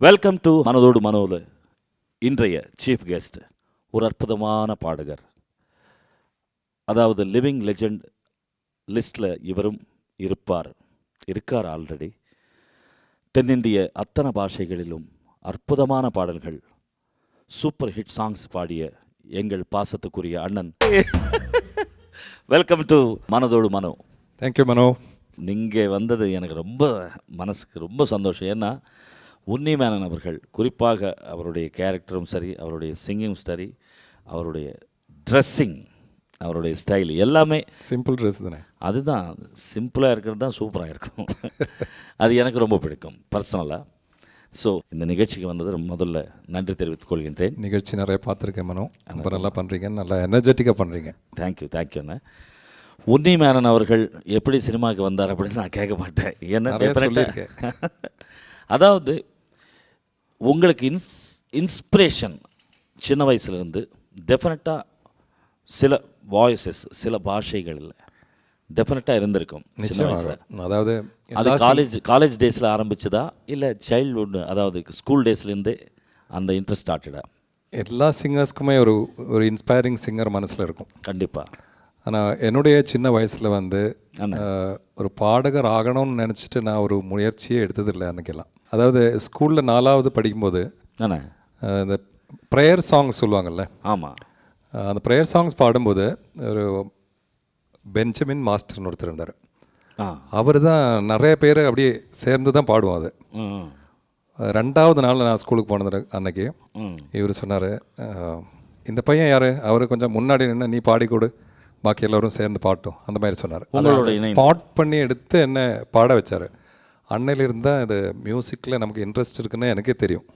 Welcome to மனதோடு மனோல. இன்றைய chief guest ஒரு அற்புதமான பாடகர், அதாவது லிவிங் லெஜெண்ட் லிஸ்டில் இவரும் இருக்கார் ஆல்ரெடி. தென்னிந்திய அத்தனை பாஷைகளிலும் அற்புதமான பாடல்கள், சூப்பர் ஹிட் சாங்ஸ் பாடிய எங்கள் பாசத்துக்குரிய அண்ணன். வெல்கம் டு மனதோடு மனோ. தேங்க்யூ மனோ. நீங்கள் வந்தது எனக்கு மனசுக்கு ரொம்ப சந்தோஷம். ஏன்னா உன்னி மேனன் அவர்கள், குறிப்பாக அவருடைய கேரக்டரும் சரி, அவருடைய சிங்கிங் சரி, அவருடைய ட்ரெஸ்ஸிங், அவருடைய ஸ்டைல் எல்லாமே சிம்பிள் ட்ரெஸ் தானே. அதுதான் சிம்பிளாக இருக்கிறது தான் சூப்பராக இருக்கும். அது எனக்கு ரொம்ப பிடிக்கும் பர்சனலாக. ஸோ இந்த நிகழ்ச்சிக்கு வந்தது முதல்ல நன்றி தெரிவித்துக் கொள்கின்றேன். நிகழ்ச்சி நிறைய பார்த்துருக்கேன் மனோ, ரொம்ப நல்லா பண்ணுறீங்க, நல்லா எனர்ஜெட்டிக்காக பண்ணுறீங்க. தேங்க்யூண்ணே. உன்னி மேனன் அவர்கள் எப்படி சினிமாவுக்கு வந்தார் அப்படின்னு நான் கேட்க மாட்டேன். ஏன்னா அதாவது உங்களுக்கு இன்ஸ்பிரேஷன் சின்ன வயசுலேருந்து டெஃபினட்டாக சில வாய்ஸஸ், சில பாஷைகளில் டெஃபினட்டாக இருந்திருக்கும் சின்ன வயசில். அதாவது அது காலேஜ் டேஸில் ஆரம்பிச்சதா இல்லை சைல்ட்ஹுட், அதாவது ஸ்கூல் டேஸ்லேருந்தே அந்த இன்ட்ரெஸ்ட் ஸ்டார்டடா? எல்லா சிங்கர்ஸ்க்குமே ஒரு இன்ஸ்பைரிங் சிங்கர் மனசில் இருக்கும் கண்டிப்பாக. ஆனால் என்னுடைய சின்ன வயசில் ஒரு பாடகர் ஆகணும்னு நினச்சிட்டு நான் ஒரு முயற்சியே எடுத்ததில்லை அன்றைக்கெல்லாம். அதாவது ஸ்கூலில் 4வது படிக்கும்போது இந்த ப்ரேயர் சாங்ஸ் சொல்லுவாங்கள்ல. ஆமாம். அந்த ப்ரேயர் சாங்ஸ் பாடும்போது ஒரு பெஞ்சமின் மாஸ்டர்னு ஒருத்தர் இருந்தார். அவர் தான் நிறைய பேர் அப்படியே சேர்ந்து தான் பாடுவோம். அது 2வது நாள் நான் ஸ்கூலுக்கு போனது அன்னைக்கு இவர் சொன்னார், இந்த பையன் யார், அவர் கொஞ்சம் முன்னாடி நின்று நீ பாடிக்கொடு, பாக்கி எல்லோரும் சேர்ந்து பாட்டும், அந்த மாதிரி சொன்னார். ஸ்பாட் பண்ணி எடுத்து என்ன பாட வச்சார். அன்னையிலிருந்து தான் இது மியூசிக்கில் நமக்கு இன்ட்ரெஸ்ட் இருக்குன்னு எனக்கே தெரியும்.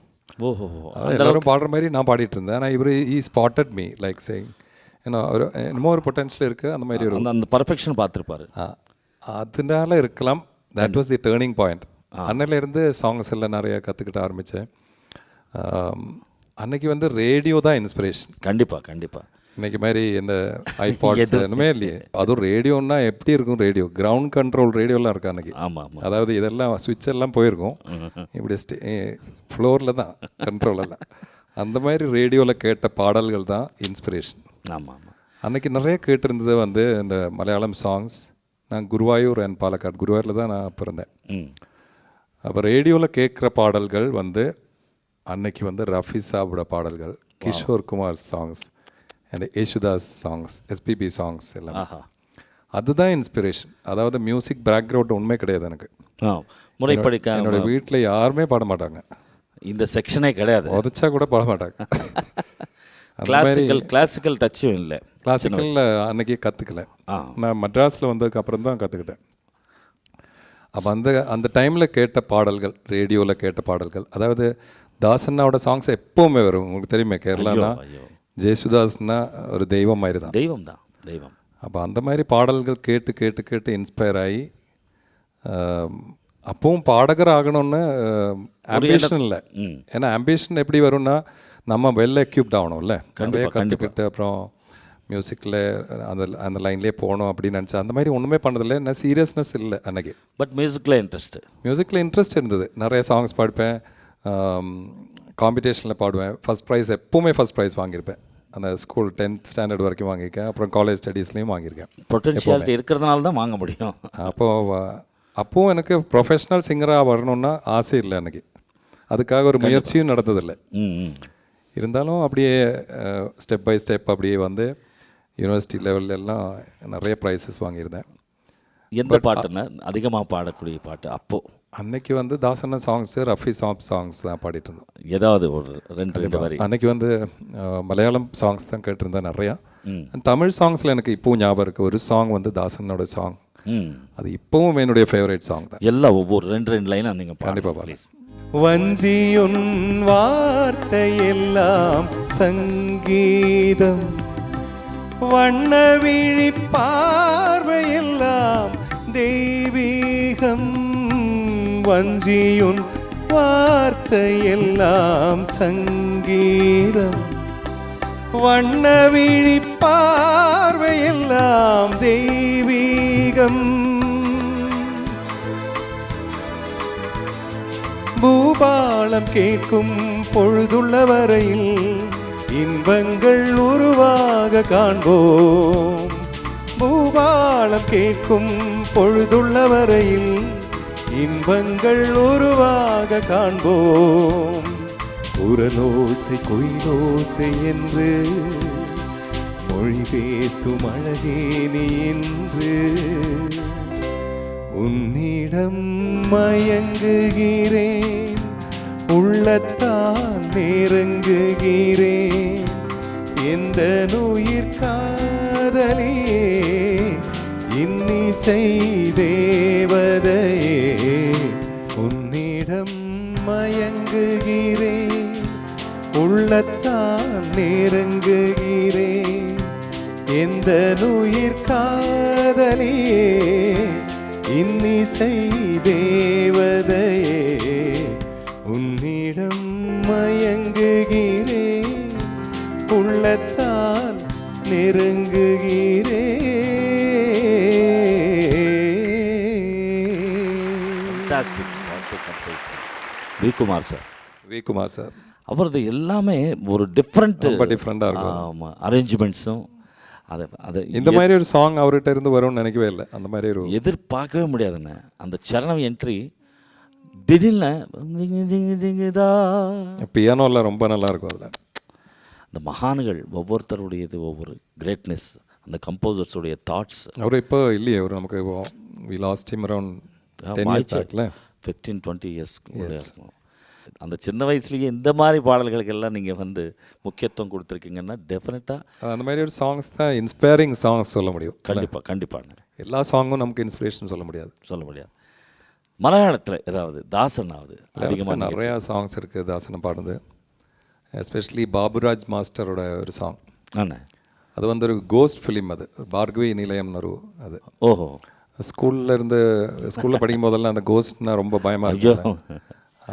ஓஹோ. எல்லோரும் பாடுற மாதிரி நான் பாடிட்டு இருந்தேன். ஆனால் இவர் ஸ்பாட்டட் மீ லைக் சேயிங், ஏன்னா இன்னமும் ஒரு பொட்டன்ஷியல் இருக்குது, அந்த மாதிரி ஒரு அந்த பர்ஃபெக்ஷன் பார்த்துருப்பாரு. அதனால இருக்கலாம். That was the turning point. அன்னையிலேருந்து சாங்ஸ் எல்லாம் நிறைய கற்றுக்கிட்ட ஆரம்பித்தேன். அன்னைக்கு ரேடியோ தான் இன்ஸ்பிரேஷன். கண்டிப்பாக. இன்னைக்கு மாதிரி இந்த ஐபாட்ஸ் ஒன்றுமே இல்லையே. அதுவும் ரேடியோன்னா எப்படி இருக்கும், ரேடியோ கிரவுண்ட் கண்ட்ரோல் ரேடியோலாம் இருக்கா அன்றைக்கி. ஆமாம். அதாவது இதெல்லாம் சுவிட்ச் எல்லாம் போயிருக்கும், இப்படி ஃப்ளோரில் தான் கண்ட்ரோல் எல்லாம். அந்த மாதிரி ரேடியோவில் கேட்ட பாடல்கள் தான் இன்ஸ்பிரேஷன். ஆமாம். அன்றைக்கி நிறைய கேட்டிருந்தது இந்த மலையாளம் சாங்ஸ். நான் குருவாயூர் அண்ட் பாலக்காடு, குருவாயூரில் தான் நான் பிறந்தேன். அப்போ ரேடியோவில் கேட்குற பாடல்கள் அன்னைக்கு ரஃபி சாபோட பாடல்கள், Kishore Kumar songs and Yesudas songs, SPB songs எல்லாம். அதுதான் இன்ஸ்பிரேஷன். அதாவது மியூசிக் பேக்ரவுண்ட் உண்மை கிடையாது எனக்கு. முறைப்படிக்க என்னோட வீட்டில் யாருமே பாட மாட்டாங்க, இந்த செக்ஷனே கிடையாது, உதச்சா கூட பாட மாட்டாங்க. கிளாசிக்கல் டச்சும் இல்லை. கிளாசிக்கல் அன்னைக்கே கற்றுக்கல. நான் மெட்ராஸில் வந்ததுக்கு அப்புறம் தான் கற்றுக்கிட்டேன். அப்போ அந்த டைமில் கேட்ட பாடல்கள், ரேடியோவில் கேட்ட பாடல்கள், அதாவது தாசண்ணாவோட சாங்ஸ் எப்போவுமே வரும். உங்களுக்கு தெரியுமே, கேரளானா ஜெயசுதாஸ்னா ஒரு தெய்வம் மாதிரி தான். தெய்வம். அப்போ அந்த மாதிரி பாடல்கள் கேட்டு கேட்டு கேட்டு இன்ஸ்பயர் ஆகி, அப்பவும் பாடகர் ஆகணும்னு ஆம்பிஷன் இல்லை. ஏன்னா ஆம்பிஷன் எப்படி வரும்னா, நம்ம வெல் எக்யூப்ட் ஆகணும்ல, நிறைய கற்றுக்கிட்டு அப்புறம் மியூசிக்கில் அந்த லைன்லேயே போகணும் அப்படின்னு நினச்சா அந்த மாதிரி ஒன்றுமே பண்ணதில்லை. என்ன சீரியஸ்னஸ் இல்லை அன்றைக்கி. பட் மியூசிக்கில் இன்ட்ரெஸ்ட் இருந்தது. நிறைய சாங்ஸ் பாடிப்பேன், காம்படிஷனில் பாடுவேன். எப்போவுமே ஃபஸ்ட் ப்ரைஸ் வாங்கியிருப்பேன். அந்த ஸ்கூல் 10th ஸ்டாண்டர்ட் வரைக்கும் வாங்கியிருக்கேன். அப்புறம் காலேஜ் ஸ்டடீஸ்லேயும் வாங்கியிருக்கேன். பொட்டன்ஷியாலிட்டி இருக்கிறதுனால தான் வாங்க முடியும். அப்போது எனக்கு ப்ரொஃபஷ்னல் சிங்கராக வரணுன்னா ஆசை இல்லை எனக்கு. அதுக்காக ஒரு முயற்சியும் நடந்ததில்லை. இருந்தாலும் அப்படியே ஸ்டெப் பை ஸ்டெப் அப்படியே யூனிவர்சிட்டி லெவல்லாம் நிறைய ப்ரைஸஸ் வாங்கியிருந்தேன். எந்த பாட்டுன்னு அதிகமாக பாடக்கூடிய பாட்டு அப்போது? அன்னைக்கு தாசண்ண சாங்ஸு, ரஃபி சாங்ஸ் தான் பாடிட்டு இருந்தோம். ஏதாவது ஒரு 2 வரி. அன்னைக்கு மலையாளம் சாங்ஸ் தான் கேட்டிருந்தேன் நிறையா. தமிழ் சாங்ஸில் எனக்கு இப்போவும் ஞாபகம் இருக்குது ஒரு சாங் தாசனோட சாங். அது இப்போவும் என்னுடைய ஃபேவரட் சாங் தான். எல்லாம் ஒவ்வொரு 2 லைனாக நீங்கள் கண்டிப்பாக பாருங்க. வஞ்சியுன் வார்த்தை எல்லாம் சங்கீதம், வண்ண விழி பார்வையெல்லாம் தெய்வீகம். வஞ்சியுன் வார்த்தை எல்லாம் சங்கீதம், வண்ண விழி பார்வையெல்லாம் தெய்வீகம். பூபாலம் கேட்கும் பொழுதுள்ள வரையில் இன்பங்கள் உருவாக காண்போம். பூபாலம் கேட்கும் பொழுதுள்ள வரையில் இன்பங்கள் உருவாக காண்போம். குரலோசை குயிலோசை என்று மொழி பேசும் அழகே நீ என்று உன்னிடம் மயங்குகிறேன், உள்ளத்தான் நெருங்குகிறேன். எந்த உயிர் காதலியே இன்னிசை தேவதையே, உன்னிடம் மயங்குகிறேன், உள்ளத்தான் நெருங்குகிறேன். எந்த உயிர் காதலியே இன்னிசை தேவதையே, உன்னிடம் மயங்குகிறேன், உள்ளத்தால் நெருங்குகிறேன். V. Kumar sir. V. Kumar sir அவரது எல்லாமே ஒரு டிஃப்ரெண்ட்டாக இருக்கும். ஆமாம், அரேஞ்ச்மெண்ட்ஸும் அதை இந்த மாதிரி ஒரு சாங் அவர்கிட்ட இருந்து வரும்னு நினைக்கவே இல்லை. அந்த மாதிரி ஒரு எதிர்பார்க்கவே முடியாதுண்ணே. அந்த சரணம் என்ட்ரி திடீர்னு பியானோவில் ரொம்ப நல்லா இருக்கும். அதில் அந்த மகான்கள் ஒவ்வொருத்தருடையது ஒவ்வொரு கிரேட்னஸ், அந்த கம்போசர்ஸுடைய தாட்ஸ். அவர் இப்போ இல்லையே, அவர் நமக்கு we lost him around 15-20 years. அந்த சின்ன வயசுலேயே இந்த மாதிரி பாடல்களுக்கெல்லாம் நீங்கள் வந்து முக்கியத்துவம் கொடுத்துருக்கீங்கன்னா டெஃபினட்டாக அந்த மாதிரி ஒரு சாங்ஸ் தான் இன்ஸ்பைரிங் சாங்ஸ் சொல்ல முடியும். கண்டிப்பாக எல்லா சாங்கும் நமக்கு இன்ஸ்பிரேஷன் சொல்ல முடியாது. மலையாளத்தில் ஏதாவது தாசனாவது அதிகமாக நிறையா சாங்ஸ் இருக்குது தாசனை பாடுது. எஸ்பெஷலி பாபுராஜ் மாஸ்டரோட ஒரு சாங். அது வந்து ஒரு கோஸ்ட் ஃபிலிம். அது பார்கவி நிலையம்னு ஒரு அது. ஓஹோ. ஸ்கூலில் படிக்கும் போதெல்லாம் அந்த கோஸ்ட்னா ரொம்ப பயமாக இருக்கும்.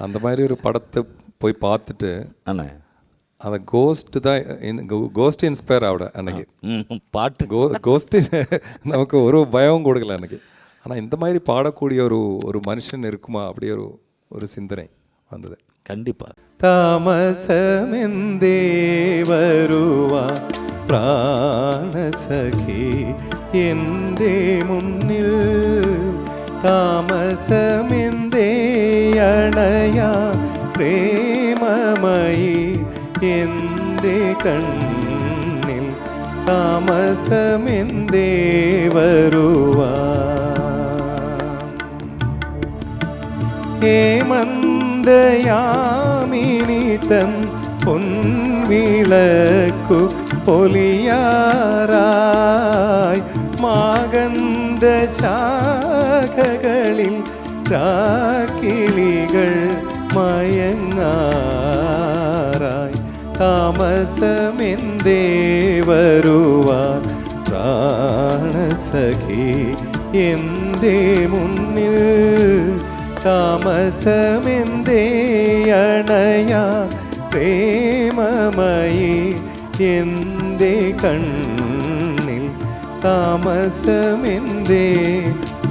அந்த மாதிரி ஒரு படத்தை போய் பார்த்துட்டு அந்த கோஸ்ட் தான் கோஸ்ட் இன்ஸ்பயர் ஆகிட அன்னைக்கு பாட்டு. கோஸ்ட் நமக்கு ஒரு பயம் கொடுக்கல அன்னைக்கு. ஆனால் இந்த மாதிரி பாடக்கூடிய ஒரு மனுஷன் இருக்குமா, அப்படி ஒரு சிந்தனை வந்தது. கண்டிப்பாக. தாமசமெந்தே வருவா பிராணசகி என்றே முன்னில், தாமசமெந்தே அணையா பிரேமமயி என்றே கண்ணில், தாமசமெந்தே வருவா. ஹேமந்தயாமினி தன் பொன்விளக்கு பொலியாராய், மாகந்த சாககளில் ராக்கிளிகள் மயங்காராய், தாமசமெந்தே வருவார் பிராணசகி என்றே முன்னில், தாமசமெந்தே அணையா பிரேமமயி எந்தே கண்ணில், தாமசமெந்தே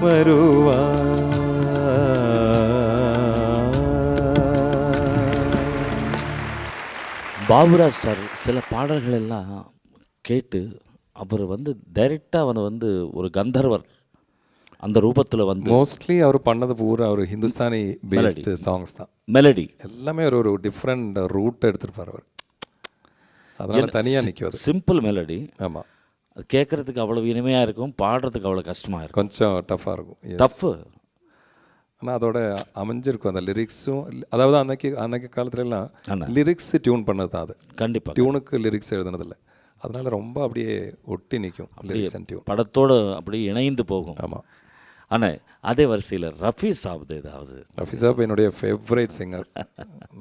வருவா. பாபுராஜ் சார் சில பாடல்கள் எல்லாம் கேட்டு அவர் வந்து டைரெக்டாக அவனை வந்து ஒரு கந்தர்வர் அந்த ரூபத்தில் வந்து மோஸ்ட்லி அவர் பண்ணது பூரா ஒரு ஹிந்துஸ்தானி பேஸ்டு சாங்ஸ் தான். மெலடி எல்லாமே ஒரு டிஃப்ரெண்ட் ரூட் எடுத்துருப்பார் அவர். அதனால தனியாக நிற்கும். Simple melody. ஆமாம். அது கேட்குறதுக்கு அவ்வளோ இனிமையாக இருக்கும், பாடுறதுக்கு அவ்வளோ கஷ்டமாக இருக்கும், கொஞ்சம் டஃப்பாக இருக்கும். டஃப்பு. ஆனால் அதோட அமைஞ்சிருக்கும் அந்த லிரிக்ஸும். அதாவது அன்னைக்கு காலத்துலலாம் லிரிக்ஸ் டியூன் பண்ணது தான் அது. கண்டிப்பாக டியூனுக்கு லிரிக்ஸ் எழுதுனதில்லை. அதனால ரொம்ப அப்படியே ஒட்டி நிற்கும் லிரிக்ஸ் அண்ட் டியூன். படத்தோடு அப்படியே இணைந்து போகும். ஆமாம். ஆனால் அதே வரிசையில் ரஃபி சாப் ஏதாவது? ரஃபி சாப் என்னுடைய ஃபேவரேட் சிங்கர்.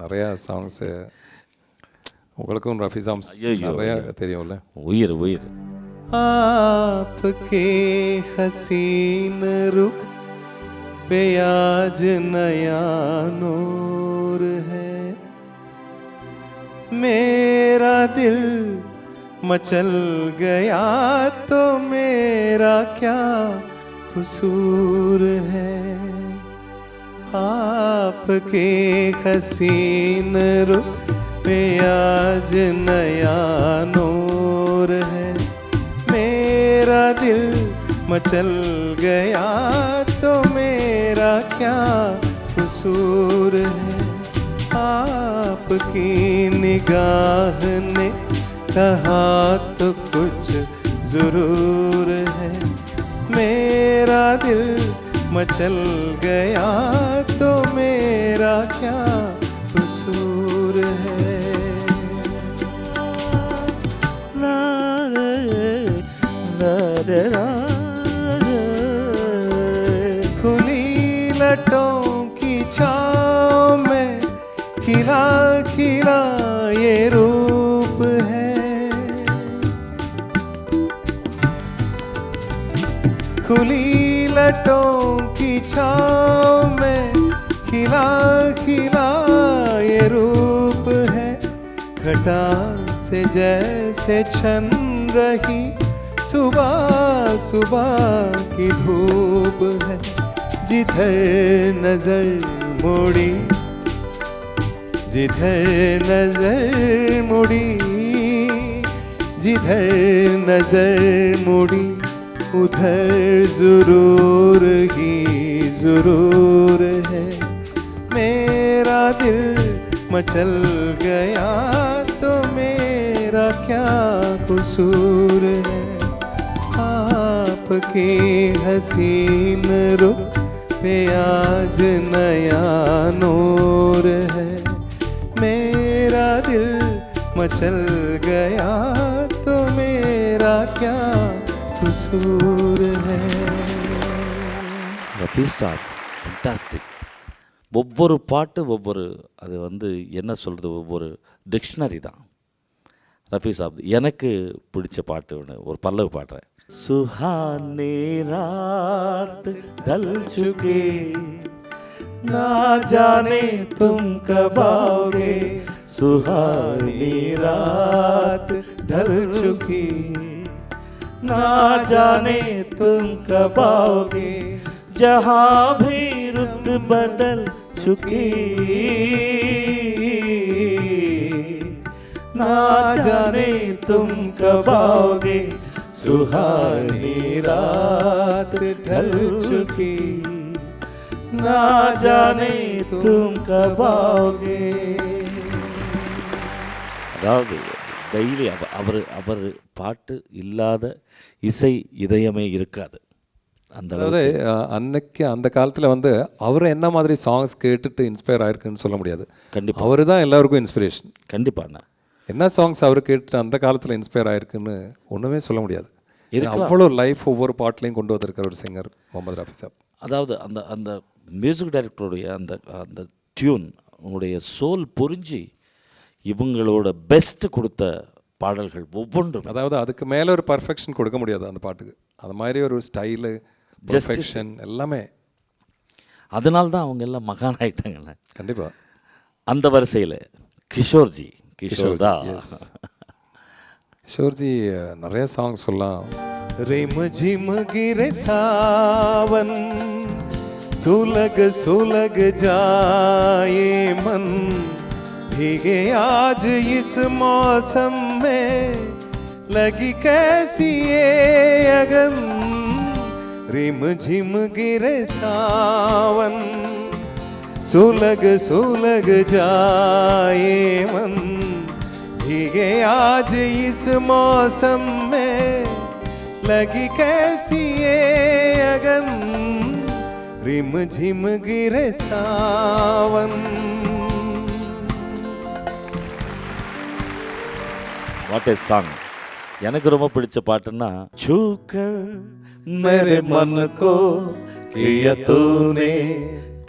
நிறையா சாங்ஸு உங்களுக்கும் ரஃபி சாங்ஸ் நிறையா தெரியும்ல. உயிர் உயிர். आपके हसीन रुख पे आज नया नूर है, मेरा दिल मचल गया तो मेरा क्या कसूर है. आपके हसीन रुख पे आज नया नूर है। मेरा दिल मचल गया तो मेरा क्या कसूर है। आपकी निगाह ने कहा तो कुछ जरूर है। मेरा दिल मचल गया तो मेरा क्या कसूर है। खुली लटों की छाँव में खिला खिला ये रूप है। खुली लटों की छाँव में खिला खिला ये रूप है। घटा से जैसे छन रही सुबह सुबह की धूप है। जिधर नजर मुड़ी जिधर नजर मुड़ी जिधर नजर मुड़ी उधर जरूर ही जरूर है। मेरा दिल मचल गया तो मेरा क्या कसूर है। आपके हसीन रुख पे आज नया नूर है। मेरा दिल मचल गया तो मेरा क्या कसूर है। Rafees sir fantastic. ஒவ்வொரு பாட்டு ஒவ்வொரு அது வந்து என்ன சொல்கிறது, ஒவ்வொரு டிக்ஷனரி தான். ரஃபீஸ் சாப் எனக்கு பிடிச்ச பாட்டு ஒன்று, ஒரு பல்லவி பாடுறேன். சுஹானே ராத் ढल चुके ना जाने तुम कब आओगे। सुहानी रात ढल चुकी ना जाने तुम कब आओगे। जहाँ भी रुत बदल चुकी ना जाने तुम कब आओगे। सुहानी रात ढल चुकी ना जाने तुम कब आओगे. அதாவது டெய்லி அவர் பாட்டு இல்லாத இசை இதயமே இருக்காது. அதாவது அன்னைக்கு அந்த காலத்தில் வந்து அவர் என்ன மாதிரி சாங்ஸ் கேட்டுட்டு இன்ஸ்பயர் ஆயிருக்குன்னு சொல்ல முடியாது. கண்டிப்பாக அவர் தான் எல்லாருக்கும் இன்ஸ்பிரேஷன். கண்டிப்பாண்ணா. என்ன சாங்ஸ் அவர் கேட்டுட்டு அந்த காலத்தில் இன்ஸ்பயர் ஆயிருக்குன்னு ஒன்றுமே சொல்ல முடியாது. அவ்வளோ லைஃப் ஒவ்வொரு பாட்டிலையும் கொண்டு வந்திருக்கிற ஒரு சிங்கர் முகமது ரஃபி சாப். அதாவது அந்த அந்த மியூசிக் டைரக்டருடைய அந்த அந்த டியூன் உங்களுடைய சோல் புரிஞ்சு இவங்களோட பெஸ்ட் கொடுத்த பாடல்கள் ஒவ்வொன்றும். அதாவது அதுக்கு மேலே ஒரு பர்ஃபெக்ஷன் கொடுக்க முடியாது அந்த பாட்டுக்கு. அது மாதிரி ஒரு ஸ்டைலு, பர்ஃபெக்ஷன் எல்லாமே. அதனால்தான் அவங்க எல்லாம் மகான் ஆயிட்டாங்கல்ல. கண்டிப்பாக. அந்த வரிசையில் கிஷோர்ஜி கிஷோர்தா கிஷோர்ஜி நிறைய சாங் சொல்லலாம். रिम झिम गिरे सावन सुलग सुलग जाए मन भीगे आज इस मौसम में लगी कैसी ये अगन. रिम झिम गिरे सावन सुलग सुलग जाए मन भीगे आज इस मौसम में लगी कैसी ये अगन. रिम झिम गिरे सावन. What a song. எனக்கு ரொம்ப பிடிச்ச பாட்டுன்னா छूकर मेरे मन को किया तूने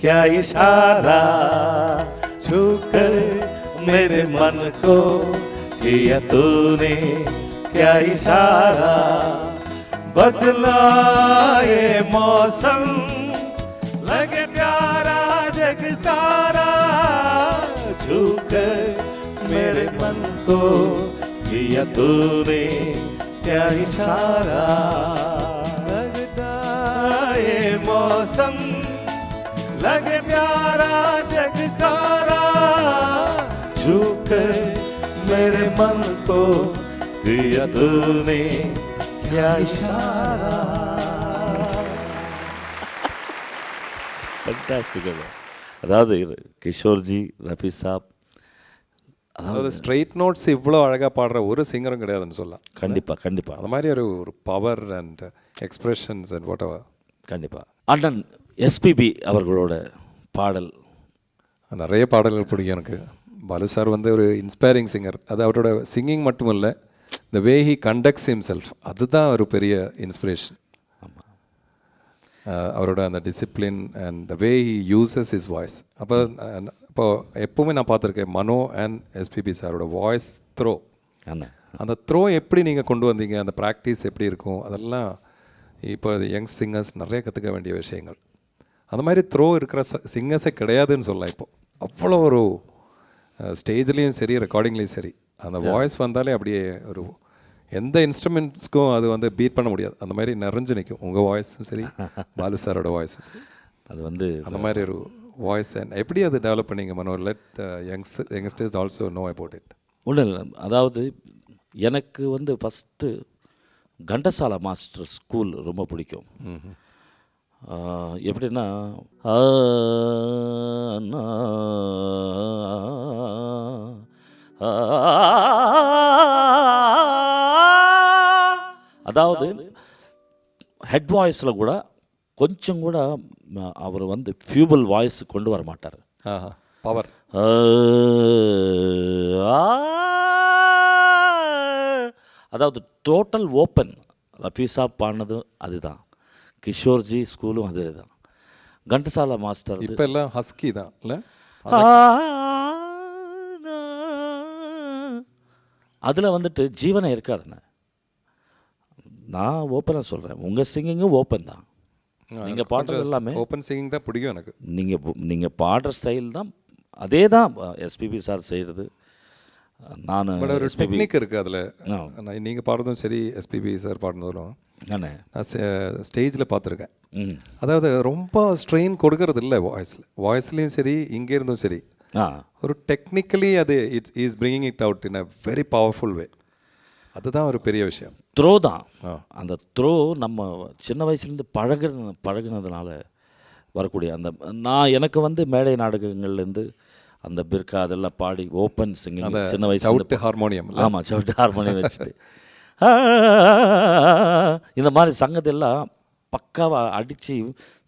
क्या इशारा. छूकर मेरे मन को किया तूने क्या इशारा. बदला ये मौसम लगे प्यारा जग सारा. छूकर मेरे मन को किया तूने क्या इशारा. लगता ये मौसम लगे प्यारा सारा जग सारा झूकर मेरे मन को दिया तूने क्या इशारा. ஃபண்டாஸ்டிக். அதாவது கிஷோர்ஜி, ரஃபி சாப், அதாவது ஸ்ட்ரெயிட் நோட்ஸ் இவ்வளோ அழகாக பாடுற ஒரு சிங்கரும் கிடையாதுன்னு சொல்லலாம். கண்டிப்பாக கண்டிப்பாக அந்த மாதிரி ஒரு power and expressions and whatever. கண்டிப்பாக. அண்ணன் எஸ்பிபி அவர்களோட பாடல் நிறைய பாடல்கள் பிடிக்கும் எனக்கு. பாலு சார் வந்து ஒரு இன்ஸ்பைரிங் சிங்கர். அது அவரோட சிங்கிங் மட்டும் இல்லை, இந்த வே ஹி கண்டக்ட்ஸ் ஹிம்செல்ஃப், அதுதான் ஒரு பெரிய இன்ஸ்பிரேஷன். அவரோட அந்த discipline and the way he uses is voice. இப்போ எப்போவுமே நான் பார்த்துருக்கேன் மனோ அண்ட் எஸ்பிபி சாரோட வாய்ஸ் த்ரோ. அந்த த்ரோ எப்படி நீங்கள் கொண்டு வந்தீங்க, அந்த ப்ராக்டிஸ் எப்படி இருக்கும், அதெல்லாம் இப்போ யங் சிங்கர்ஸ் நிறைய கற்றுக்க வேண்டிய விஷயங்கள். அந்த மாதிரி த்ரோ இருக்கிற சிங்கர்ஸே கிடையாதுன்னு சொல்லலாம். இப்போ அவ்வளோ ஒரு ஸ்டேஜ்லேயும் சரி ரெக்கார்டிங்லேயும் சரி அந்த வாய்ஸ் வந்தாலே அப்படியே ஒரு எந்த இன்ஸ்ட்ருமெண்ட்ஸ்க்கும் அது வந்து பீட் பண்ண முடியாது. அந்த மாதிரி நிறைஞ்சு நிற்கும். உங்கள் வாய்ஸும் சரி, பாலு சாரோட வாய்ஸும் சரி. அது வந்து அந்த மாதிரி ஒரு வாய்ஸ் எப்படி அது டெவலப் பண்ணீங்க Mano? Let youngsters also know about it. ஒன்றும் இல்லை, அதாவது எனக்கு வந்து ஃபஸ்ட்டு கண்டசாலா மாஸ்டர் ஸ்கூல் ரொம்ப பிடிக்கும். எப்படின்னா அதாவது ஹெட் வாய்ஸில் கூட கொஞ்சம் கூட அவர் வந்து ஃபியூபல் வாய்ஸ் கொண்டு வர மாட்டார். பவர். அதாவது டோட்டல் ஓப்பன். ரஃபீஸா பாடினது அதுதான், கிஷோர்ஜி ஸ்கூலும் அதே தான். கண்டசாலா மாஸ்டர் இப்போ எல்லாம் ஹஸ்கி தான் இல்லை? அதில் வந்துட்டு ஜீவனை இருக்காதுண்ணே. நான் ஓப்பனாக சொல்கிறேன், உங்கள் சிங்கிங்கும் ஓப்பன் தான். நீங்கள் பாடுறது எல்லாமே ஓப்பன் சிங்கிங் தான் பிடிக்கும் எனக்கு. நீங்கள் பாடுற ஸ்டைல் தான் அதே தான் எஸ்பிபி சார் செய்கிறது. நான் ஒரு டெக்னிக் இருக்குது அதில். நீங்கள் பாடுறதும் சரி, எஸ்பிபி சார் பாடுறதும் நான் ஸ்டேஜில் பார்த்துருக்கேன். அதாவது ரொம்ப ஸ்ட்ரெயின் கொடுக்கறது இல்லை வாய்ஸ்லேயும் சரி, இங்கே இருந்தும் சரி. ஒரு டெக்னிக்கலி அது is bringing it out in a very powerful வே. அதுதான் ஒரு பெரிய விஷயம். த்ரோ தான். அந்த த்ரோ நம்ம சின்ன வயசுலேருந்து பழகினதுனால வரக்கூடிய அந்த எனக்கு வந்து மேடை நாடகங்கள்லேருந்து அந்த பிர்கா அதெல்லாம் பாடி ஓப்பன் சிங்கிங் சின்ன வயசு ஹார்மோனியம். ஆமாம், சவுட்டு ஹார்மோனியம் வச்சுட்டு இந்த மாதிரி சங்கத்தெல்லாம் பக்காவாக அடித்து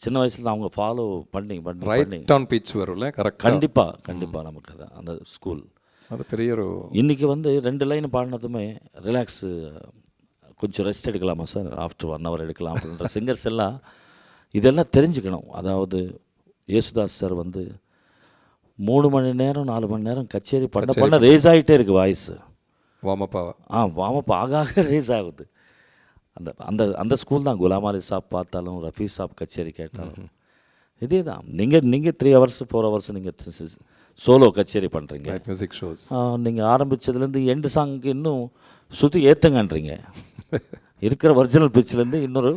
சின்ன வயசில் அவங்க ஃபாலோ பண்ணி ரைட் ஆன் பிட்ச் வரும்ல. கரெக்ட். கண்டிப்பாக நமக்கு அது அந்த ஸ்கூல் அது பெரிய ஒரு. இன்றைக்கி வந்து 2 லைன் பாடினதுமே ரிலாக்ஸு, கொஞ்சம் ரெஸ்ட் எடுக்கலாமா சார், ஆஃப்டர் 1 hour எடுக்கலாம் அப்படின்ற சிங்கர்ஸ் எல்லாம் இதெல்லாம் தெரிஞ்சுக்கணும். அதாவது யேசுதாஸ் சார் வந்து 3 மணி நேரம் 4 மணி நேரம் கச்சேரி பண்ண ரேஸ் ஆகிட்டே இருக்குது வாய்ஸு. வார்மப்பாக வார்மப் ஆக ரேஸ் ஆகுது. அந்த அந்த அந்த ஸ்கூல் தான். குலாம் அலி சாப் பார்த்தாலும், ரஃபி சாப் கச்சேரி கேட்டாலும் இதே தான். நீங்கள் 3 hours 4 hours நீங்கள் சோலோ கச்சேரி பண்ணுறீங்க. மியூசிக் ஷோஸ் நீங்கள் ஆரம்பித்ததுலேருந்து எண்டு சாங்க்கு இன்னும் சுற்றி ஏற்றுங்கன்றீங்க. இருக்கிற ஒரிஜினல் பிச்சிலேருந்து இன்னொரு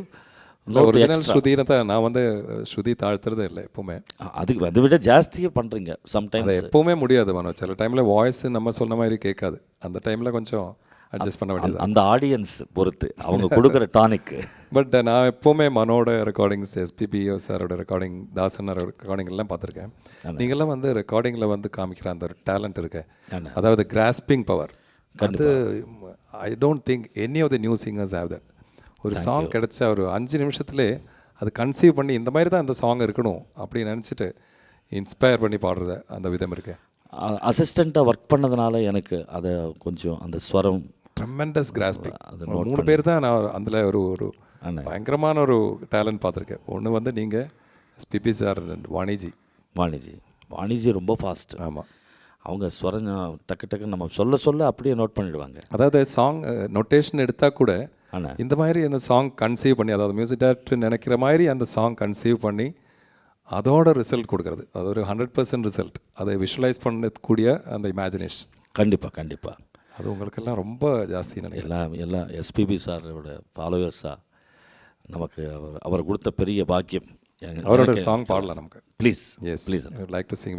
ஒரிஜினல் ஸ்ருதியை தான் நான் வந்து ஸ்ருதி தாழ்த்துறதே இல்லை எப்போவுமே. அதுக்கு அதை விட ஜாஸ்தியாக பண்ணுறீங்க சம்டைம்ஸ். அது எப்போவுமே முடியாது மனோ. சில டைமில் வாய்ஸ் நம்ம சொன்ன மாதிரி கேட்காது. அந்த டைமில் கொஞ்சம் அட்ஜஸ்ட் பண்ண வேண்டியது அந்த ஆடியன்ஸ் பொறுத்து அவங்க கொடுக்குற டானிக். பட் நான் எப்போவுமே மனோட ரெக்கார்டிங்ஸ், எஸ்பிபி சாரோட ரெக்கார்டிங், தாசனோட ரெக்கார்டிங் எல்லாம் பார்த்துருக்கேன். நீங்கள்லாம் வந்து ரெக்கார்டிங்கில் வந்து காமிக்கிற அந்த ஒரு டேலண்ட் இருக்கு, அதாவது கிராஸ்பிங் பவர். அது I don't think any of the new singers have that. ஒரு சாங் கிடச்சா ஒரு 5 நிமிஷத்துலேயே அது கன்சீவ் பண்ணி இந்த மாதிரி தான் அந்த சாங் இருக்கணும் அப்படின்னு நினச்சிட்டு இன்ஸ்பயர் பண்ணி பாடுறது அந்த விதம் இருக்கு. அசிஸ்டண்ட்டாக ஒர்க் பண்ணதுனால எனக்கு அதை கொஞ்சம் அந்த ஸ்வரம் ட்ரெமெண்டஸ் கிராஸ்பிங். அது 3 பேர் தான் நான் அதில் ஒரு பயங்கரமான ஒரு டேலண்ட் பார்த்துருக்கேன். ஒன்று வந்து நீங்கள் எஸ்பிபி சார், வாணிஜி ரொம்ப ஃபாஸ்ட். ஆமாம், அவங்க ஸ்வரம் டக்கு நம்ம சொல்ல அப்படியே நோட் பண்ணிவிடுவாங்க. அதாவது சாங் நோட்டேஷன் எடுத்தால் கூட இந்த மாதிரி அந்த சாங் கன்சீவ் பண்ணி, அதாவது மியூசிக் டைரக்டர் நினைக்கிற மாதிரி அந்த சாங் கன்சீவ் பண்ணி அதோட ரிசல்ட் கொடுக்குறது, அது ஒரு 100% ரிசல்ட். அதை விஷுவலைஸ் பண்ணக்கூடிய அந்த இமேஜினேஷன் கண்டிப்பாக அது உங்களுக்கெல்லாம் ரொம்ப ஜாஸ்தி நினைக்கிறேன். எல்லாம் எஸ்பிபி சாரோட ஃபாலோவர்ஸாக நமக்கு அவர் கொடுத்த பெரிய பாக்கியம். அவரோட சாங் பாடலாம் நமக்கு. Please Yes, please I would like to sing.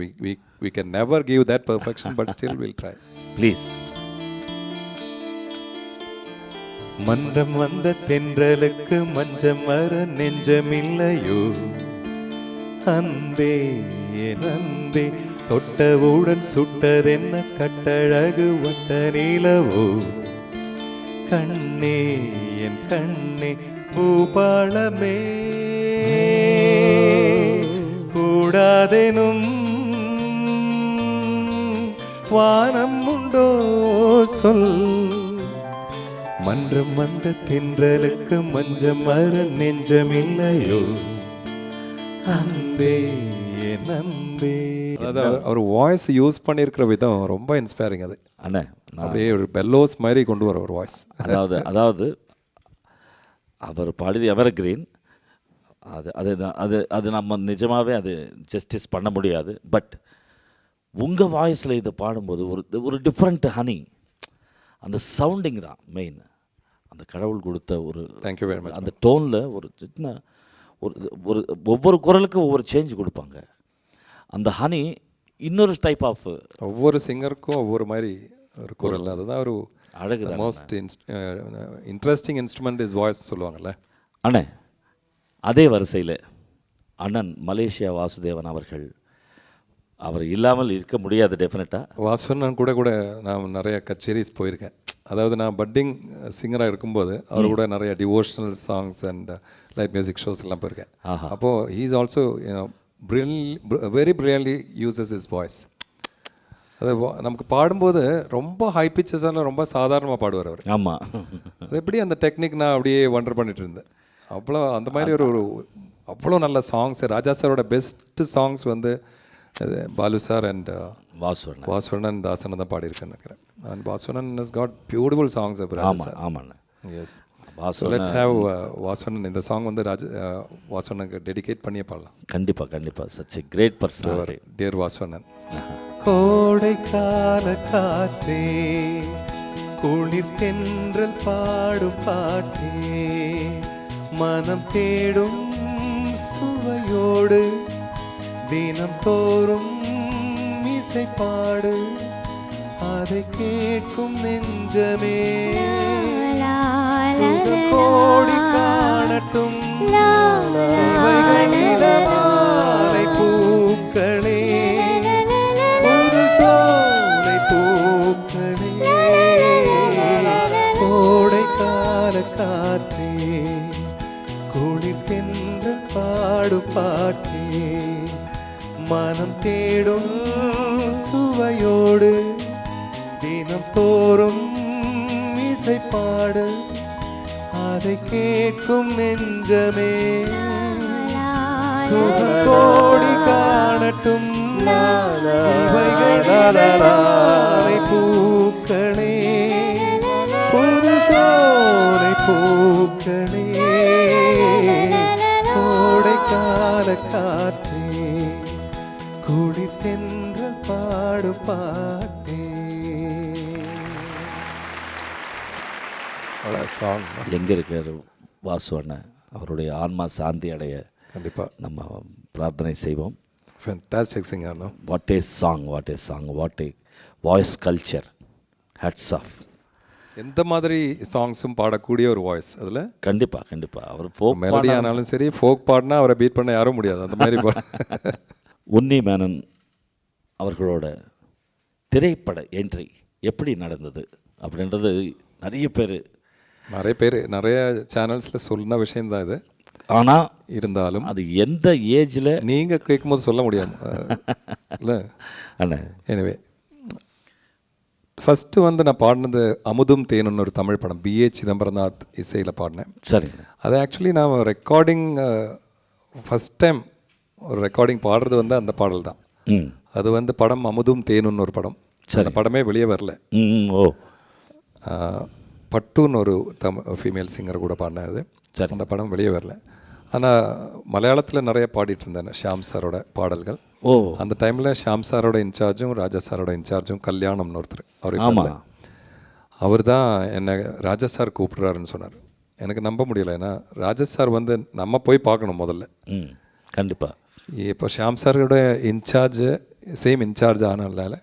We can never give that perfection, but still we'll try. Please. மன்றம் வந்த தென்றலுக்கு மஞ்சம் வர நெஞ்சமில்லையோ அன்பே என் அன்பே, தொட்டவுடன் சுட்டதென்ன கட்டழகு வட்ட நிலவோ, கண்ணே என் கண்ணே பூபாளமே, கூடாதெனும் வானம் உண்டோ சொல், மன்றம் வந்த தென்றலுக்கு மஞ்சம் வர நெஞ்சமில்லையோ அன்பே என் அன்பே. அதாவது அவர் வாய்ஸ் யூஸ் பண்ணியிருக்கிற விதம் ரொம்ப இன்ஸ்பைரிங். அது அண்ணே அப்படியே ஒரு பெல்லோஸ் மாதிரி கொண்டு வர ஒரு வாய்ஸ். அதாவது அவர் பாடியது எவர் கிரீன். அது நம்ம நிஜமாகவே அது ஜஸ்டிஸ் பண்ண முடியாது. பட் உங்கள் வாய்ஸில் இதை பாடும்போது ஒரு டிஃப்ரெண்ட் ஹனி, அந்த சவுண்டிங் தான் மெயின். அந்த கடவுள் கொடுத்த ஒரு தேங்க்யூ வெரி மச். அந்த டோனில் ஒரு சின்ன ஒரு ஒவ்வொரு குரலுக்கும் ஒவ்வொரு சேஞ்ச் கொடுப்பாங்க. அந்த ஹனி இன்னொரு டைப் ஆஃப், ஒவ்வொரு சிங்கருக்கும் ஒவ்வொரு மாதிரி ஒரு குரல். அதுதான் ஒரு அழகு. Most interesting instrument is voice சொல்லுவாங்கல்ல. அண்ணே அதே வரிசையில் அண்ணன் மலேசியா வாசுதேவன் அவர்கள், அவர் இல்லாமல் இருக்க முடியாது டெஃபினட்டாக. வாசுவண்ணன் கூட நான் நிறைய கச்சேரிஸ் போயிருக்கேன். அதாவது நான் பட்டிங் சிங்கராக இருக்கும்போது அவர் கூட நிறைய devotional songs and light music shows எல்லாம் போயிருக்கேன். அப்போது he is also very brilliantly uses is voice. அது நமக்கு பாடும்போது ரொம்ப ஹை பிச்சஸால ரொம்ப சாதாரணமாக பாடுவார் அவர். ஆமாம், அது எப்படி அந்த டெக்னிக் நான் அப்படியே வண்டர் பண்ணிட்டு இருந்தேன். அவ்வளோ அந்த மாதிரி ஒரு அவ்வளோ நல்ல சாங்ஸ். ராஜா சாரோட பெஸ்ட் சாங்ஸ் வந்து பாலு சார் அண்ட் வாசுவண்ணன் தாசன் தான் பாடியிருக்கேன்னு நினைக்கிறேன். அண்ட் வாசுவண்ணன் ஹஸ் காட் பியூட்டிஃபுல் சாங்ஸ். ஆமாண்ணே. எஸ், லெட்ஸ் ஹேவ் வாசுவண்ணன். இந்த சாங் வந்து வாசுவண்ணனுக்கு டெடிகேட் பண்ணியே பாடலாம். கண்டிப்பாக such a great person dear வாசுவண்ணன். கோடை கால காற்றே, குளிர் தென்றல் பாடும் பாட்டே, மனம் தேடும் சுவையோடு தினம் தோறும் இசை பாடு, அதை கேட்கும் நெஞ்சமே கோடி காணட்டும் மாலை பூக்களே, ஒரு சோலை பூக்களே, கோடை கால காற்றே, குளிர் தென்றல் பாடு பாட்டே, மனம் தேடும் சுவையோடு தினம் தோறும் இசை பாடு, அதை கேட்கும் நெஞ்சமே சுகக்கோடி காணட்டும் இவைகளை பூக்களே, புது சோலை பூக்களே, கோடை கால காற்றே, குளிர் தென்றல் பாடு பாட்டே. சாங் எங்கே இருக்கார் வாசு அண்ணன், அவருடைய ஆன்மா சாந்தி அடைய கண்டிப்பாக நம்ம பிரார்த்தனை செய்வோம். Fantastic singer. What a song, what a voice culture. Hats off. எந்த மாதிரி சாங்ஸும் பாடக்கூடிய ஒரு வாய்ஸ் அதில். கண்டிப்பாக அவர் ஃபோக் மெலடி ஆனாலும் சரி, ஃபோக் பாடினா அவரை பீட் பண்ண யாரும் முடியாது. அந்த மாதிரி உன்னி மேனன் அவர்களோட திரைப்பட என்ட்ரி எப்படி நடந்தது அப்படின்றது நிறைய பேர் நிறைய சேனல்ஸில் சொன்ன விஷயந்தான் இது. ஆனால் இருந்தாலும் அது எந்த ஏஜில் நீங்கள் கேட்கும்போது சொல்ல முடியாது இல்லை அண்ணே. எனிவே, ஃபஸ்ட்டு வந்து நான் பாடினது அமுதும் தேனுன்னு ஒரு தமிழ் படம், B.A. சிதம்பரநாத் இசையில் பாடினேன். சரி. அது ஆக்சுவலி நான் ரெக்கார்டிங் ஃபஸ்ட் டைம் ஒரு ரெக்கார்டிங் பாடுறது வந்து அந்த பாடல் தான். அது வந்து படம் அமுதும் தேனுன்னு ஒரு படம். அந்த படமே வெளியே வரல. ஓ. பட்டுன்னு ஒரு ஃபீமேல் சிங்கர் கூட பாடினது. அந்த படம் வெளியே வரல. ஆனால் மலையாளத்தில் நிறைய பாடிட்டு இருந்தேன் ஷாம் சாரோட பாடல்கள். ஓ. அந்த டைமில் ஷாம் சாரோட இன்சார்ஜும் ராஜா சாரோட இன்சார்ஜும் கல்யாணம்னு ஒருத்தர். அவர் தான் என்னை ராஜா சார் கூப்பிட்றாருன்னு சொன்னார். எனக்கு நம்ப முடியலை. ஏன்னா ராஜா சார் வந்து நம்ம போய் பார்க்கணும் முதல்ல. கண்டிப்பாக. இப்போ ஷியாம் சாரோட இன்சார்ஜ் சேம் இன்சார்ஜ் ஆனதுனால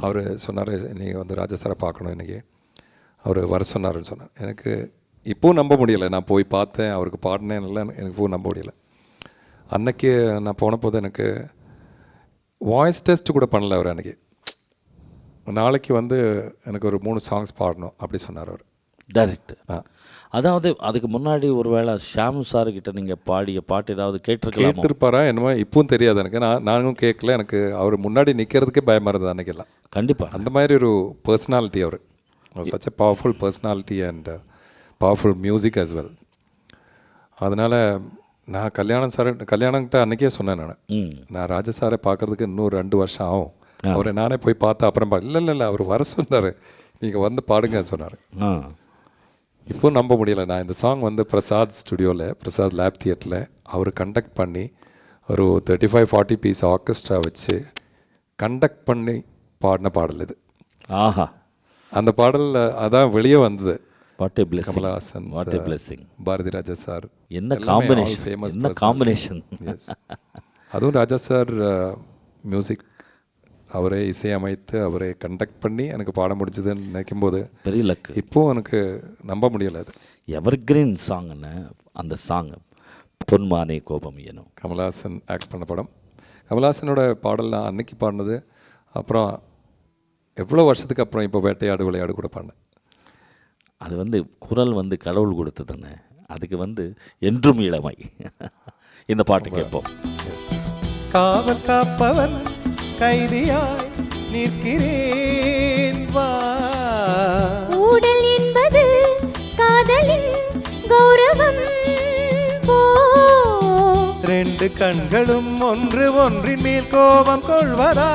அவர் சொன்னார், நீங்கள் வந்து ராஜா சாரை பார்க்கணும் இன்றைக்கி, அவர் வர சொன்னார்னு சொன்னார். எனக்கு இப்போவும் நம்ப முடியலை. நான் போய் பார்த்தேன், அவருக்கு பாடினேன், நல்லா எனக்கு இப்போவும் நம்ப முடியலை. அன்னைக்கு நான் போன போது எனக்கு வாய்ஸ் டெஸ்ட் கூட பண்ணல அவர். அன்றைக்கி நாளைக்கு வந்து எனக்கு ஒரு 3 சாங்ஸ் பாடணும் அப்படி சொன்னார் அவர் டைரக்ட். அதாவது அதுக்கு முன்னாடி ஒரு வேளை ஷியாம் சார்கிட்ட நீங்கள் பாடிய பாட்டு ஏதாவது கேட்டிருப்பாரா என்னமோ இப்பவும் தெரியாது எனக்கு. நானும் கேட்கல. எனக்கு அவர் முன்னாடி நிற்கிறதுக்கே பயமாக இருந்தது அன்றைக்கெல்லாம். கண்டிப்பாக அந்த மாதிரி ஒரு பர்சனாலிட்டி அவர். Such a powerful personality and powerful music as well. அதனால் நான் கல்யாணங்கிட்ட அன்றைக்கே சொன்னேன். நான் ராஜா சாரை பார்க்குறதுக்கு இன்னும் 2 வருஷம் ஆகும். அவரை நானே போய் பார்த்தா அப்புறம் இல்லை அவர் வர சொன்னார், நீங்கள் வந்து பாடுங்க சொன்னார். இப்போ நம்ப முடியலை. நான் இந்த சாங் வந்து பிரசாத் ஸ்டுடியோவில், பிரசாத் லேப் தியேட்டரில் அவர் கண்டக்ட் பண்ணி ஒரு 35-40 பீஸ் ஆர்கெஸ்ட்ரா வச்சு கண்டக்ட் பண்ணி பாடின பாடல் இது. ஆஹா, அந்த பாடலில் அதான் வெளியே வந்தது. கமலஹாசன், பாரதி ராஜா சார், என்ன காம்பினேஷன், என்ன காம்பினேஷன். அதுவும் ராஜா சார் மியூசிக் அவரே இசையமைத்து அவரே கண்டக்ட் பண்ணி எனக்கு பாட முடிஞ்சதுன்னு நினைக்கும் போது பெரிய லக்கு. இப்போது எனக்கு நம்ப முடியலை. அது எவர்கிரீன் சாங்னு அந்த சாங் பொன்மானே கோபம் எனும் கமலஹாசன் ஆக்ட் பண்ண படம். கமலஹாசனோட பாடல் நான் அன்னைக்கு பாடினது. அப்புறம் எவ்வளோ வருஷத்துக்கு அப்புறம் இப்போ வேட்டையாடு விளையாடு கூட பாடினேன். அது வந்து குரல் வந்து கடவுள் கொடுத்ததுன்னு, அதுக்கு வந்து என்றும் இளமை. இந்த பாட்டு கேட்போம். காவல் காப்பவன் கைதியாய் நிற்கிறேன் வா. ஊடல் என்பது காதலின் கௌரவம் போ. 2 கண்களும் ஒன்றின் மேல் கோபம் கொள்வதா.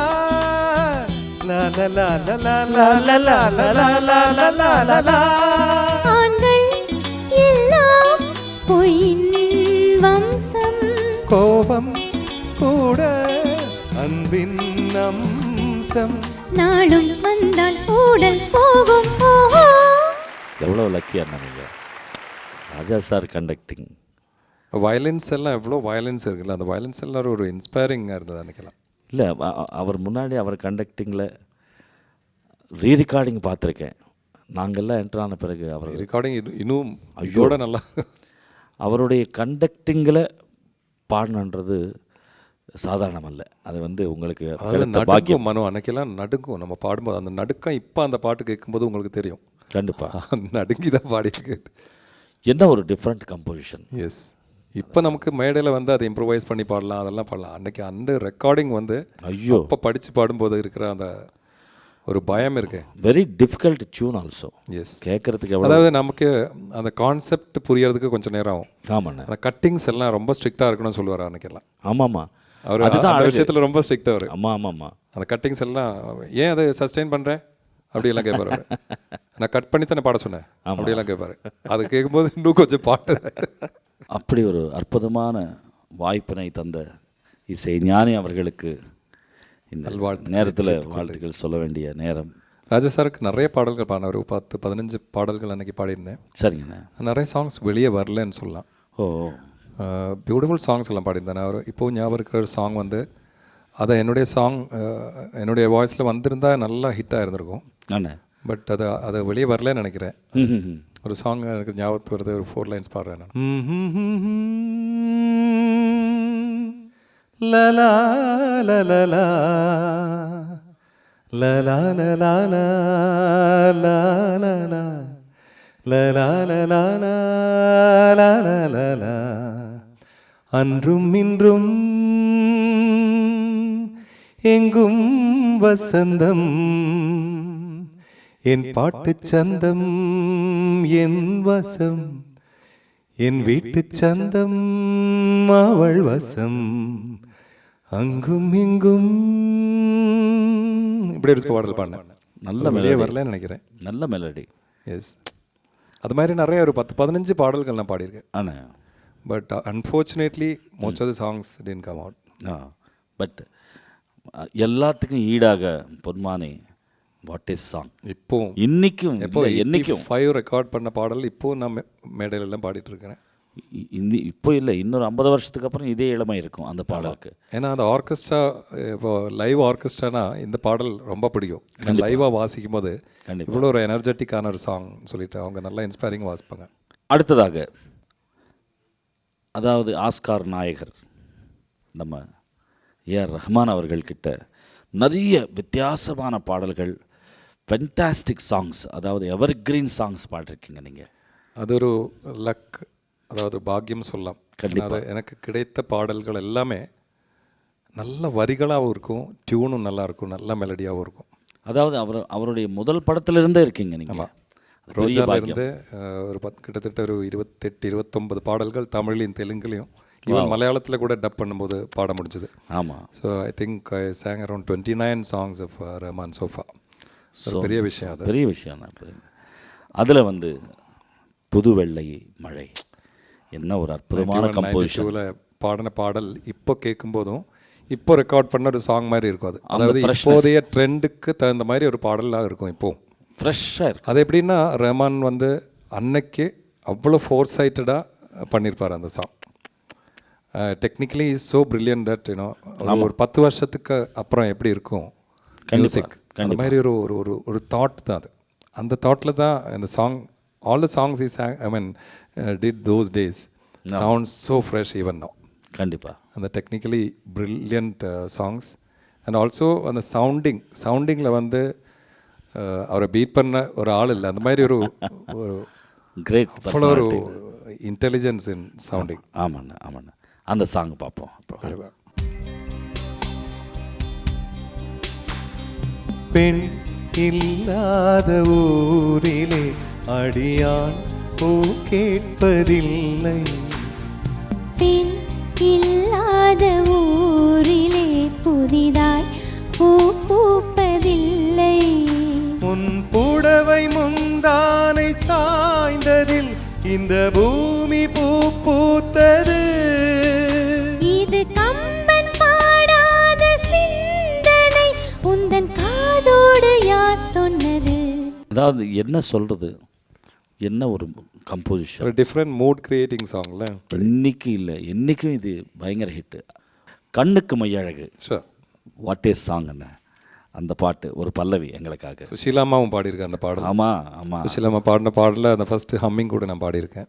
ஆண்கள் எல்லாம் பொய்யின் வம்சம். கோபம் கூட அன்பின் அம்சம். நாளும் வந்தால் ஊடல் போகும். ஓஹோ, எவ்வளோ லக்கியா இருந்தாங்க ராஜா சார் கண்டக்டிங். வயலன்ஸ் எல்லாம் எவ்வளோ வயலன்ஸ் இருக்குல்ல, அந்த வயலன்ஸ் எல்லாம் ஒரு இன்ஸ்பைரிங்காக இருந்தது அன்றைக்கெல்லாம். இல்லை, அவர் முன்னாடி அவர் கண்டக்டிங்கில் ரெக்கார்டிங் பார்த்துருக்கேன். நாங்கள்லாம் என்ட்ரு ஆன பிறகு அவர் ரெக்கார்டிங் இன்னும் இதோட நல்லா. அவருடைய கண்டக்டிங்கில் பாடணுன்றது சாதாரணம் அல்ல. அது வந்து உங்களுக்கு நடுக்கும் மனம் அன்னைக்கெல்லாம் நடுக்கும். நம்ம பாடும்போது அந்த நடுக்கம் இப்போ அந்த பாட்டு கேட்கும்போது உங்களுக்கு தெரியும். கண்டிப்பாக நடுங்கி தான் பாடிருக்கு. என்ன ஒரு டிஃப்ரெண்ட் கம்போசிஷன். எஸ், இப்போ நமக்கு மேடையில் வந்து அதை இம்ப்ரூவைஸ் பண்ணி பாடலாம், அதெல்லாம் பாடலாம். அன்னைக்கு அந்த ரெக்கார்டிங் வந்து ஐயோ, இப்போ படித்து பாடும்போது இருக்கிற அந்த ஒரு பயம் இருக்கு. Very difficult tune also. Yes, கேட்குறதுக்கு அதாவது நமக்கு அந்த கான்செப்ட் புரியறதுக்கு கொஞ்சம் நேரம் ஆகும். ஆமாண்ணா, அந்த கட்டிங்ஸ் எல்லாம் ரொம்ப ஸ்ட்ரிக்டாக இருக்கணும்னு சொல்லுவார் அன்னைக்கெல்லாம். ஆமாம்மா, அவர் அந்த விஷயத்தில் ரொம்ப ஸ்ட்ரிக்டாக அவர். ஆமாம், அந்த கட்டிங்ஸ் எல்லாம் ஏன் அதை சஸ்டெயின் பண்ணுறேன் அப்படியெல்லாம் கேட்பாரு. நான் கட் பண்ணி தானே பாட சொன்னேன் அப்படியெல்லாம் கேட்பாரு. அது கேட்கும்போது இன்னும் கொஞ்சம் பாட்டு. அப்படி ஒரு அற்புதமான வாய்ப்பினை தந்த இசை ஞானி அவர்களுக்கு இந்த நேரத்தில் வாழ்த்துக்கள் சொல்ல வேண்டிய நேரம். ராஜா சாருக்கு நிறைய பாடல்கள் பாடின, ஒரு 10-15 பாடல்கள் அன்றைக்கி பாடியிருந்தேன். சரிங்கண்ணா. நிறைய சாங்ஸ் வெளியே வரலன்னு சொல்லலாம். பியூட்டிஃபுல் சாங்ஸ் எல்லாம் பாடியிருந்தேன். அவர் இப்போது ஞாபகம் இருக்கிற ஒரு சாங் வந்து அதை என்னுடைய வாய்ஸில் வந்திருந்தால் நல்லா ஹிட்டாக இருந்திருக்கும். பட் அதை வெளியே வரலன்னு நினைக்கிறேன். ஒரு சாங் எனக்கு ஞாபகத்து வருது, ஒரு 4 லைன்ஸ் பாடுறேன் நான். லலா லலலா லலா லலா லலா லலா. அன்றும் இன்றும் எங்கும் வசந்தம், என் பாட்டு சந்தம் என் வசம், என் வீட்டு சந்தம் அவள் வசம், அங்கும் இங்கும். இப்படி ஒரு பாடல் பாடினேன். நல்ல மெலடி வரலன்னு நினைக்கிறேன். நல்ல மெலடி. எஸ், அது மாதிரி நிறைய ஒரு 10-15 பாடல்கள் நான் பாடியிருக்கேன். ஆனால் but unfortunately most of the songs didn't come out. But எல்லாத்துக்கும் ஈடாக பொன்மானே வாட் இஸ் சாங் இப்போவும் இன்னைக்கும் எப்போ என்னைக்கும் 5 ரெக்கார்ட் பண்ண பாடல் இப்போது நான் மேடையிலெல்லாம் பாடிட்டு இருக்கிறேன். இப்போ இல்லை, இன்னொரு 50 வருஷத்துக்கு அப்புறம் இதே இளமை இருக்கும் அந்த பாடலுக்கு. ஏன்னா அந்த ஆர்கெஸ்ட்ரா, இப்போ லைவ் ஆர்கெஸ்ட்ரானா இந்த பாடல் ரொம்ப பிடிக்கும். லைவாக வாசிக்கும் போது இவ்வளோ ஒரு எனர்ஜெட்டிக்கான ஒரு சாங் சொல்லிட்டு அவங்க நல்லா இன்ஸ்பைரிங் வாசிப்பாங்க. அடுத்ததாக, அதாவது ஆஸ்கார் நாயகர் நம்ம ஏஆர் ரஹ்மான் அவர்கள்கிட்ட நிறைய வித்தியாசமான பாடல்கள், ஃபென்டாஸ்டிக் சாங்ஸ், அதாவது எவர் கிரீன் சாங்ஸ் பாடிருக்கீங்க நீங்கள். அது ஒரு லக், அதாவது பாக்கியம் சொல்லலாம். அது எனக்கு கிடைத்த பாடல்கள் எல்லாமே நல்ல வரிகளாகவும் இருக்கும், டியூனும் நல்லா இருக்கும், நல்ல மெலடியாகவும் இருக்கும். அதாவது அவருடைய முதல் படத்திலிருந்தே இருக்கீங்க நீங்கள். ரோஜாவிலிருந்து ஒரு கிட்டத்தட்ட ஒரு 28-29 பாடல்கள் தமிழ்லையும் தெலுங்குலையும், ஈவன் மலையாளத்தில் கூட டப் பண்ணும்போது பாட முடிஞ்சது. ஆமாம். So I think I sang around 29 songs of Rahman so far. பெரிய விஷயம், அது பெரிய விஷயம். அதில் வந்து புது வெள்ளை மழை என்ன ஒரு அற்புதமான கம்போசிஷன். பாடின பாடல் இப்போ கேட்கும்போதும் இப்போ ரெக்கார்ட் பண்ண ஒரு சாங் மாதிரி இருக்கும். அது அதாவது இப்போதைய ட்ரெண்டுக்கு தகுந்த மாதிரி ஒரு பாடலாக இருக்கும். இப்போ ஃப்ரெஷ்ஷாக இருக்கும். அது எப்படின்னா ரஹ்மான் வந்து அன்னைக்கு அவ்வளோ ஃபோர்சைட்டடாக பண்ணியிருப்பார் அந்த song. Technically is so brilliant that you know ஒரு 10 வருஷத்துக்கு அப்புறம் எப்படி இருக்கும் மியூசிக், அந்த மாதிரி ஒரு ஒரு ஒரு தாட் தான் அது. அந்த தாட்டில் தான் இந்த song, all the songs is I mean did those days sounds so fresh even now. கண்டிப்பாக அந்த technically brilliant songs. And also அந்த சவுண்டிங்கில் வந்து அவரை பீட் பண்ண ஒரு ஆள் இல்லை, அந்த மாதிரி ஒரு கிரேட் அவ்வளோ ஒரு இன்டெலிஜென்ஸ் இன் சவுண்டிங். ஆமாண்ணா ஆமாண்ணா. அந்த சாங் பார்ப்போம். பெண் இல்லாத ஊரிலே அடியான் பூ கேட்பதில்லை, பெண் இல்லாத ஊரிலே புதிதாய் பூ பூப்பதில்லை, உன் புடவை முந்தானை சாய்ந்ததில் இந்த பூமி பூ பூத்தது, இது கம்பன் பாடாத சிந்தனை உந்தன் காதோடு யார் சொன்னது. அதாவது என்ன சொல்கிறது, என்ன ஒரு கம்போசிஷன், ஒரு டிஃப்ரெண்ட் மூட் கிரியேட்டிங் சாங்ல. இன்னைக்கு இல்லை என்றைக்கும் இது பயங்கர ஹிட்டு. கண்ணுக்கு மையழகு, வாட் இஸ் சாங் என்ன அந்த பாட்டு, ஒரு பல்லவி எங்களுக்காக. சுஷீலாமாவும் பாடியிருக்கேன் அந்த பாடல். ஆமாம் ஆமாம். சுஷீலாமா பாடின பாடலில் அந்த ஃபஸ்ட்டு ஹம்மிங் கூட நான் பாடியிருக்கேன்.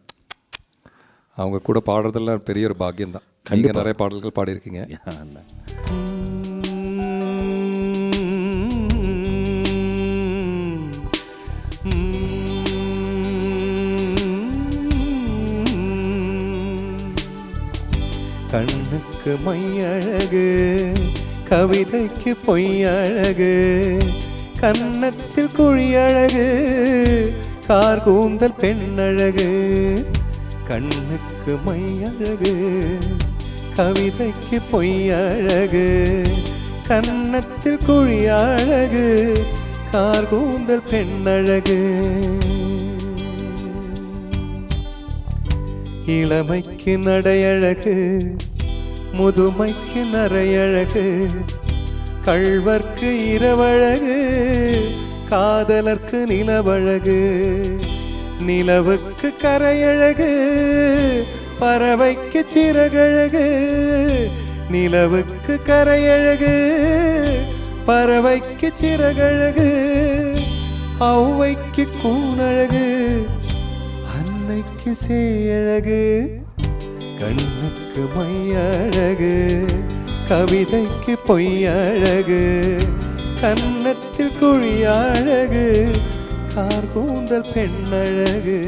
அவங்க கூட பாடுறதெல்லாம் பெரிய ஒரு பாக்கியம் தான். கண்டிப்பாக நிறைய பாடல்கள் பாடியிருக்கீங்க. கண்ணுக்கு மையழகு, கவிதைக்கு பொய்யழகு, கன்னத்தில் குழியழகு, கார் கூந்தல் பெண்ணழகு. கண்ணுக்கு மையழகு, கவிதைக்கு பொய்யழகு, கன்னத்தில் குழியழகு, கார் கூந்தல் பெண்ணழகு. இளமைக்கு நடையழகு, முதுமைக்கு நரையழகு, கள்வர்க்கு இரவழகு, காதலர்க்கு நிலவழகு, நிலவுக்கு கரையழகு, பறவைக்கு சிறகழகு, நிலவுக்கு கரையழகு, பறவைக்கு சிறகழகு, ஔவைக்கு கூனழகு, அன்னைக்கு சேயழகு. கண்ணுக்கு மையழகு, கவிதைக்கு பொய்யழகு, கன்னத்தில் குழியழகு, கார் கூந்தல் பெண்ணழகு.